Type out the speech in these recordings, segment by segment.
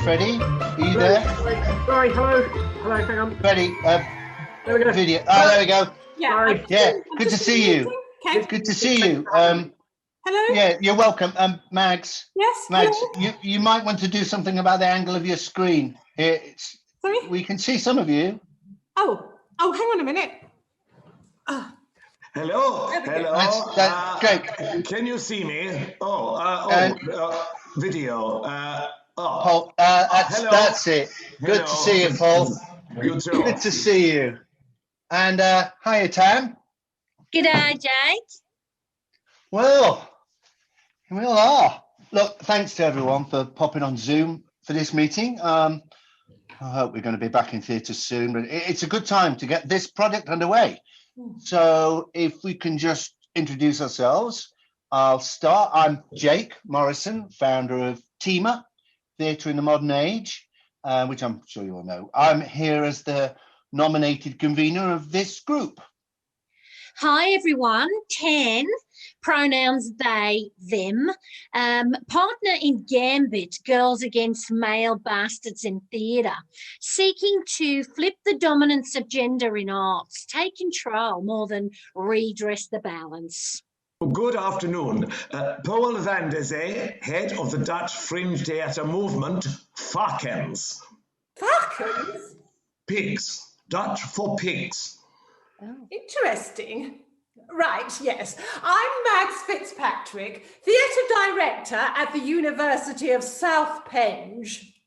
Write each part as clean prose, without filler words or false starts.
Freddie, are you there? Sorry, hello, hang on. Freddie, There we go. video. Oh, there we go. Yeah, Sorry. Yeah, good to see you. Okay. Good to see you. Hello? Yeah, you're welcome. Mags. Yes, Mags, hello? you might want to do something about the angle of your screen. Here, Sorry? we can see some of you. Oh, hang on a minute. Hello, There we go. hello. That's great. Can you see me? Video. Paul, hello. that's it. Good to Hello. see you, Paul. You too. Good to see you. And hiya, Tam. G'day, Jake. Well, here we all are. Look, thanks to everyone for popping on Zoom for this meeting. I hope we're going to be back in theatres soon, but it's a good time to get this project underway. So if we can just introduce ourselves, I'll start. I'm Jake Morrison, founder of TEMA, Theatre in the Modern Age, which I'm sure you all know. I'm here as the nominated convener of this group. Hi, everyone. 10, pronouns they, them. Partner in Gambit, Girls Against Male Bastards in Theatre, seeking to flip the dominance of gender in arts, take control more than redress the balance. Good afternoon. Paul van der Zee, head of the Dutch fringe theatre movement, Varkens. Varkens? Pigs. Dutch for pigs. Oh. Interesting. Right, yes. I'm Mags Fitzpatrick, theatre director at the University of South Penge.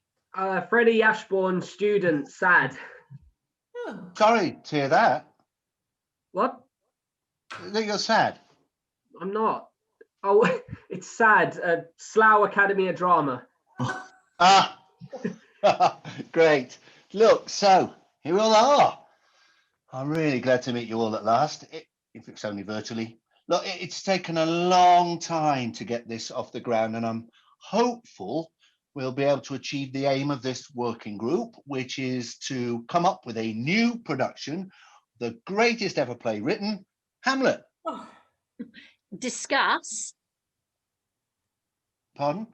Freddie Ashbourne, student, sad. Oh. Sorry to hear that. What? That you're sad. I'm not. Oh, it's sad. Slough Academy of Drama. Ah, great. Look, so here we all are. I'm really glad to meet you all at last, if it's only virtually. Look, it's taken a long time to get this off the ground, and I'm hopeful we'll be able to achieve the aim of this working group, which is to come up with a new production, the greatest ever play written, Hamlet. Oh. Discuss? Pardon?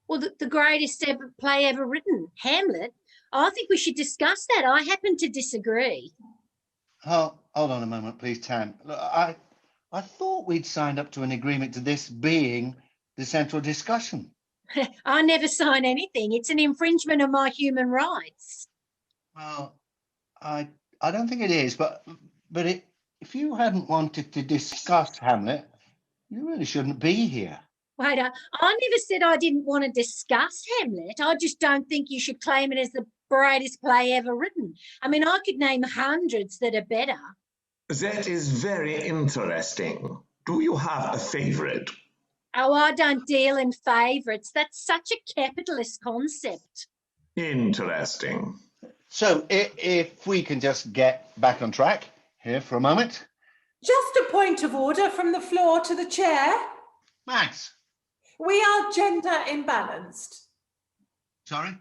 Well, the greatest ever play ever written, Hamlet. I think we should discuss that. I happen to disagree. Oh, hold on a moment, please, Tam. Look, I thought we'd signed up to an agreement to this being the central discussion. I never sign anything. It's an infringement of my human rights. Well, I don't think it is, but if you hadn't wanted to discuss Hamlet, you really shouldn't be here. Wait, I never said I didn't want to discuss Hamlet. I just don't think you should claim it as the greatest play ever written. I mean, I could name hundreds that are better. That is very interesting. Do you have a favourite? Oh, I don't deal in favourites. That's such a capitalist concept. Interesting. So if we can just get back on track here for a moment. Just a point of order from the floor to the chair. Max. We are gender imbalanced. Sorry?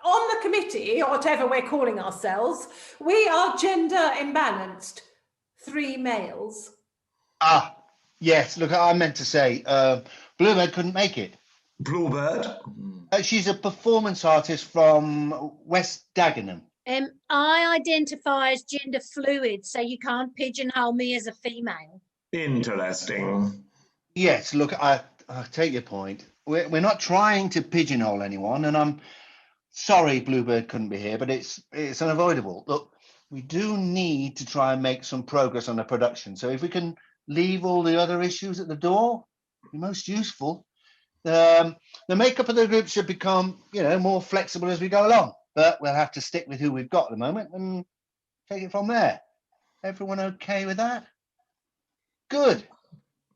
On the committee, or whatever we're calling ourselves, we are gender imbalanced. 3 males. Ah, yes. Look, I meant to say, Bluebird couldn't make it. Bluebird? She's a performance artist from West Dagenham. I identify as gender fluid, so you can't pigeonhole me as a female. Interesting. Yes, look, I take your point. We're not trying to pigeonhole anyone, and I'm sorry Bluebird couldn't be here, but it's unavoidable. Look, we do need to try and make some progress on the production. So if we can leave all the other issues at the door, it'd be most useful. The makeup of the group should become, more flexible as we go along, but we'll have to stick with who we've got at the moment and take it from there. Everyone okay with that? Good.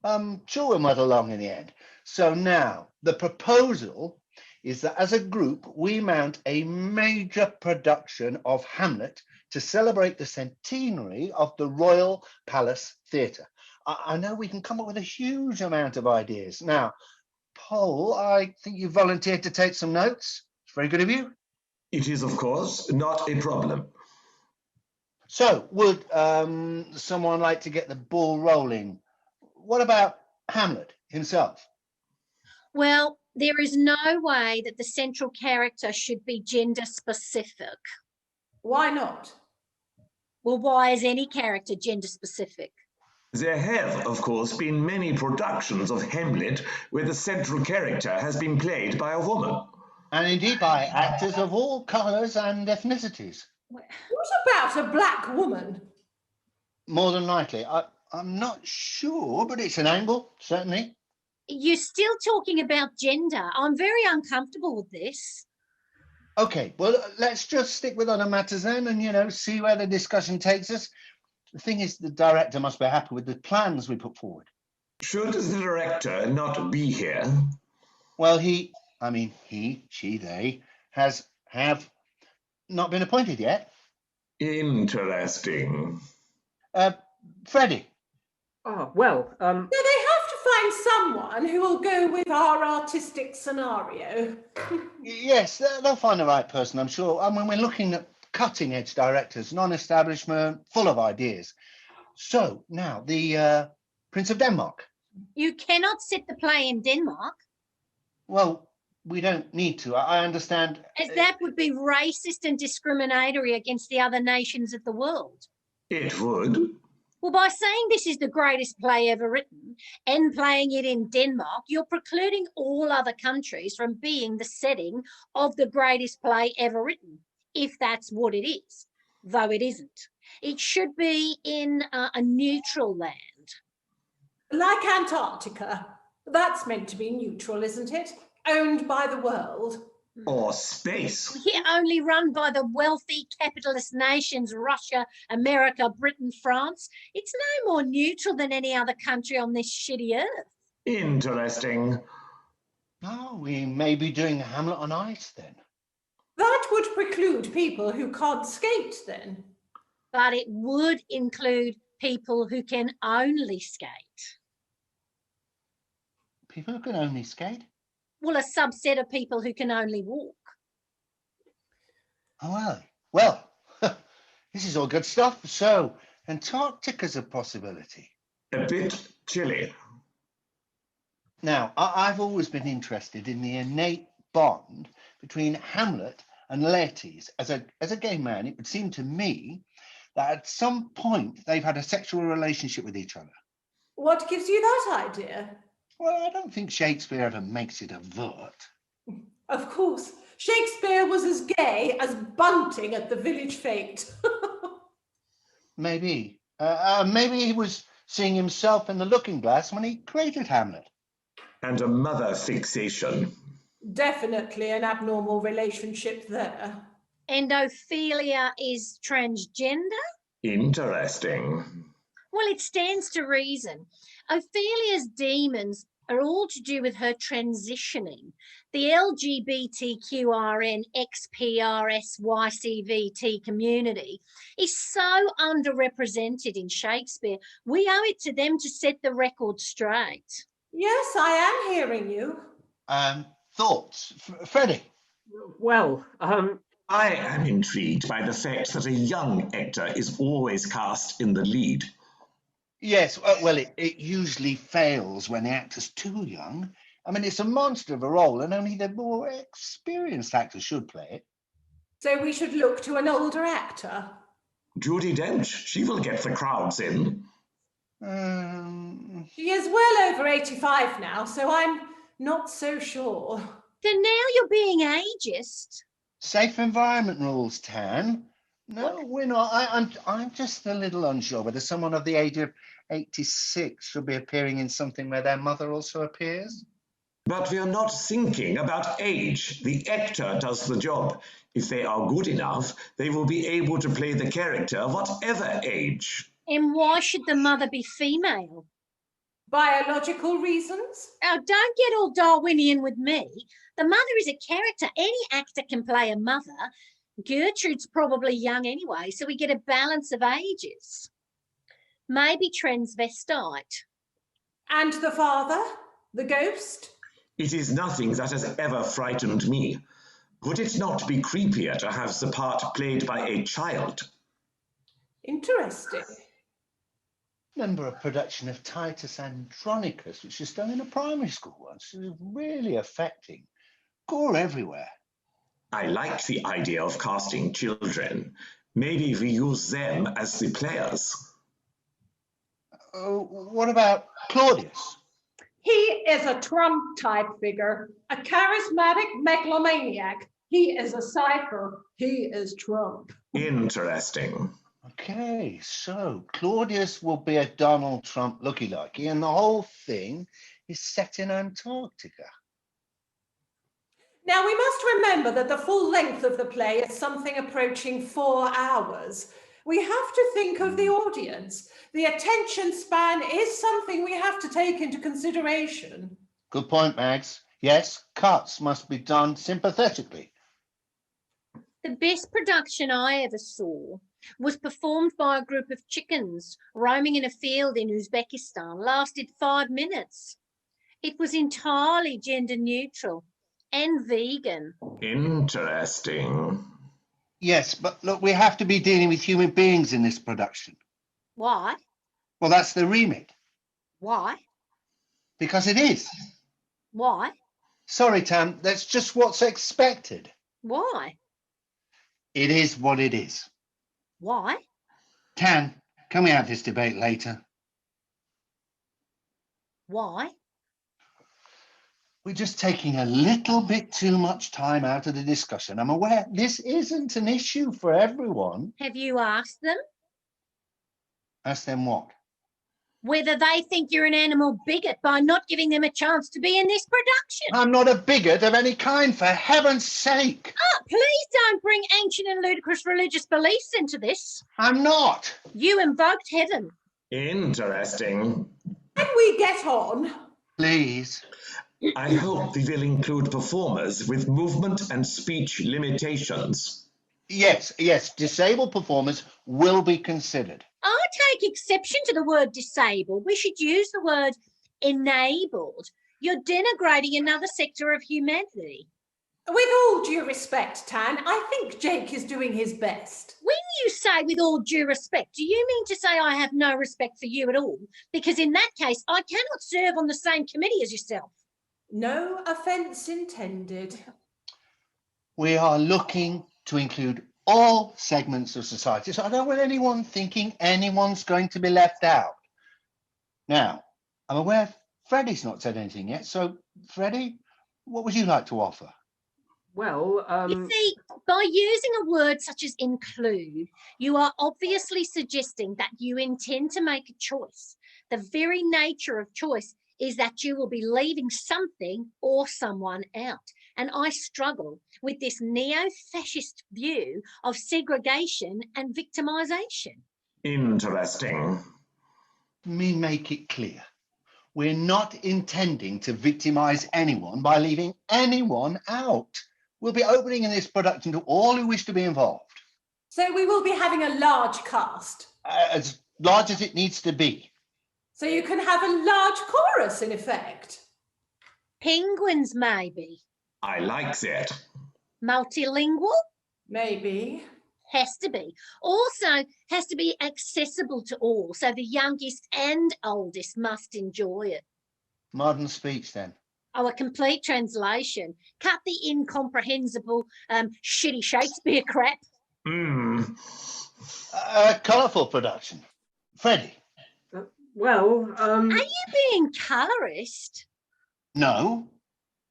I'm sure we'll muddle along in the end. So now, the proposal is that as a group, we mount a major production of Hamlet to celebrate the centenary of the Royal Palace Theatre. I know we can come up with a huge amount of ideas. Now, Paul, I think you volunteered to take some notes. It's very good of you. It is, of course, not a problem. So, would someone like to get the ball rolling? What about Hamlet himself? Well, there is no way that the central character should be gender specific. Why not? Well, why is any character gender specific? There have, of course, been many productions of Hamlet where the central character has been played by a woman. And indeed by actors of all colours and ethnicities. What about a black woman? More than likely. I'm not sure, but it's an angle, certainly. You're still talking about gender. I'm very uncomfortable with this. Okay, well, let's just stick with other matters then and, see where the discussion takes us. The thing is, the director must be happy with the plans we put forward. Should the director not be here? Well, he, she, they, have not been appointed yet. Interesting. Freddie. Oh, well, So they have to find someone who will go with our artistic scenario. Yes, they'll find the right person, I'm sure. I mean, we're looking at cutting-edge directors, non-establishment, full of ideas. So, now, the Prince of Denmark. You cannot set the play in Denmark, Well, we don't need to. I understand. as that would be racist and discriminatory against the other nations of the world. It would. Well, by saying this is the greatest play ever written and playing it in Denmark, you're precluding all other countries from being the setting of the greatest play ever written, if that's what it is, though it isn't. It should be in a neutral land. Like Antarctica. That's meant to be neutral, isn't it? Owned by the world. Or space. Here only run by the wealthy capitalist nations, Russia, America, Britain, France. It's no more neutral than any other country on this shitty earth. Interesting. Oh, we may be doing Hamlet on ice then. That would preclude people who can't skate then. But it would include people who can only skate. People who can only skate? Well, a subset of people who can only walk. Oh, well, this is all good stuff. So, Antarctica's a possibility. A bit chilly. Now, I've always been interested in the innate bond between Hamlet and Laertes. As a gay man, it would seem to me that at some point they've had a sexual relationship with each other. What gives you that idea? Well, I don't think Shakespeare ever makes it overt. Of course, Shakespeare was as gay as bunting at the village fete. Maybe. Maybe he was seeing himself in the looking glass when he created Hamlet. And a mother fixation. Definitely an abnormal relationship there. And Ophelia is transgender? Interesting. Well, it stands to reason. Ophelia's demons are all to do with her transitioning. The LGBTQRN XPRSYCVT community is so underrepresented in Shakespeare. We owe it to them to set the record straight. Yes, I am hearing you. Thoughts? Freddie? well, I am intrigued by the fact that a young actor is always cast in the lead. Yes, well, it usually fails when the actor's too young. I mean, it's a monster of a role, and only the more experienced actors should play it. So we should look to an older actor. Judi Dench, she will get the crowds in. She is well over 85 now, so I'm not so sure. Then now you're being ageist. Safe environment rules, Tan. No, we're not. I'm just a little unsure whether someone of the age of 86 should be appearing in something where their mother also appears. But we are not thinking about age. The actor does the job. If they are good enough, they will be able to play the character whatever age. And why should the mother be female? Biological reasons? Oh, don't get all Darwinian with me. The mother is a character. Any actor can play a mother. Gertrude's probably young anyway, so we get a balance of ages. Maybe transvestite. And the father? The ghost? It is nothing that has ever frightened me. Would it not be creepier to have the part played by a child? Interesting. Remember a production of Titus Andronicus, which was done in a primary school once. It was really affecting. Gore everywhere. I like the idea of casting children. Maybe we use them as the players. What about Claudius? He is a Trump type figure, a charismatic megalomaniac. He is a cipher. He is Trump. Interesting. Okay, so Claudius will be a Donald Trump looky-likey, and the whole thing is set in Antarctica. Now, we must remember that the full length of the play is something approaching 4 hours. We have to think of the audience. The attention span is something we have to take into consideration. Good point, Mags. Yes, cuts must be done sympathetically. The best production I ever saw was performed by a group of chickens roaming in a field in Uzbekistan, lasted 5 minutes. It was entirely gender neutral and vegan. Interesting. Yes, but look, we have to be dealing with human beings in this production. Why? Well, that's the remit. Why? Because it is. Why? Sorry, Tam, that's just what's expected. Why? It is what it is. Why? Tam, can we have this debate later? Why? We're just taking a little bit too much time out of the discussion. I'm aware this isn't an issue for everyone. Have you asked them Ask them what? whether they think you're an animal bigot by not giving them a chance to be in this production? I'm not a bigot of any kind, for heaven's sake. Oh, please don't bring ancient and ludicrous religious beliefs into this. I'm not. You invoked heaven. Interesting. Can we get on? Please. I hope we will include performers with movement and speech limitations. Yes, disabled performers will be considered. I take exception to the word disabled. We should use the word enabled. You're denigrating another sector of humanity. With all due respect, Tan, I think Jake is doing his best. When you say with all due respect, do you mean to say I have no respect for you at all? Because in that case, I cannot serve on the same committee as yourself. No offence intended. We are looking to include all segments of society, so I don't want anyone thinking anyone's going to be left out. Now, I'm aware Freddie's not said anything yet, so Freddie, what would you like to offer? Well, You see, by using a word such as include, you are obviously suggesting that you intend to make a choice. The very nature of choice is that you will be leaving something or someone out. And I struggle with this neo-fascist view of segregation and victimisation. Interesting. Let me make it clear. We're not intending to victimise anyone by leaving anyone out. We'll be opening in this production to all who wish to be involved. So we will be having a large cast. As large as it needs to be. So you can have a large chorus, in effect. Penguins, maybe. I like that. Multilingual? Maybe. Has to be. Also has to be accessible to all, so the youngest and oldest must enjoy it. Modern speech, then. Oh, a complete translation. Cut the incomprehensible, shitty Shakespeare crap. A colourful production. Freddie? well, Are you being colourist? No.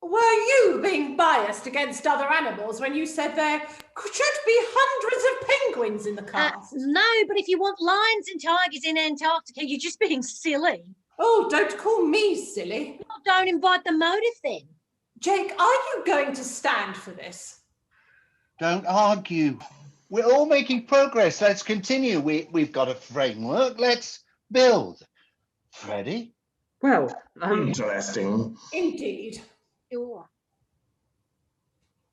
Were you being biased against other animals when you said there should be hundreds of penguins in the cast? No, but if you want lions and tigers in Antarctica, you're just being silly. Oh, don't call me silly. Well, don't invite the motive then. Jake, are you going to stand for this? Don't argue. We're all making progress. Let's continue. We've got a framework. Let's build. Freddie? well, Interesting. Indeed. Sure.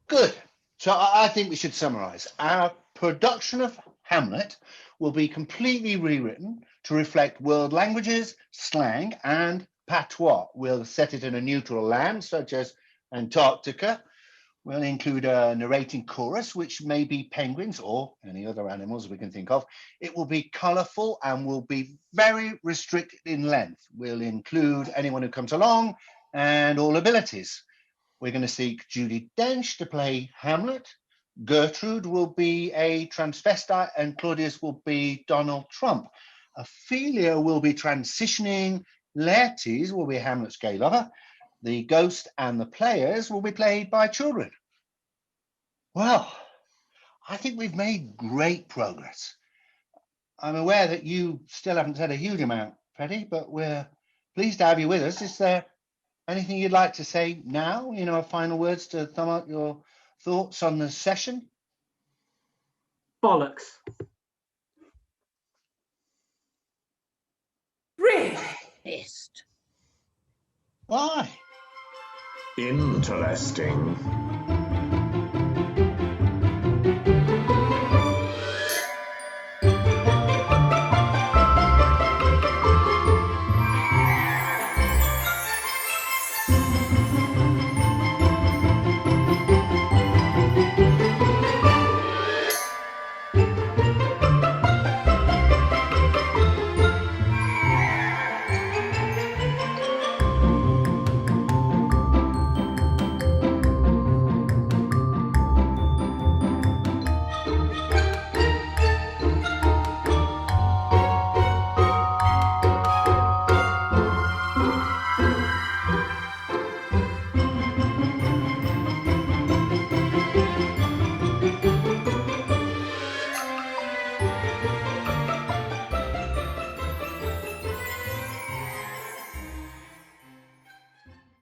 Good. So I think we should summarise. Our production of Hamlet will be completely rewritten to reflect world languages, slang, and patois. We'll set it in a neutral land, such as Antarctica. We'll include a narrating chorus, which may be penguins or any other animals we can think of. It will be colourful and will be very restricted in length. We'll include anyone who comes along and all abilities. We're going to seek Judi Dench to play Hamlet. Gertrude will be a transvestite and Claudius will be Donald Trump. Ophelia will be transitioning. Laertes will be Hamlet's gay lover. The ghost and the players will be played by children. Well, I think we've made great progress. I'm aware that you still haven't said a huge amount, Freddie, but we're pleased to have you with us. Is there anything you'd like to say now, final words to thumb out your thoughts on the session? Bollocks. Really? Best. Why? Interesting.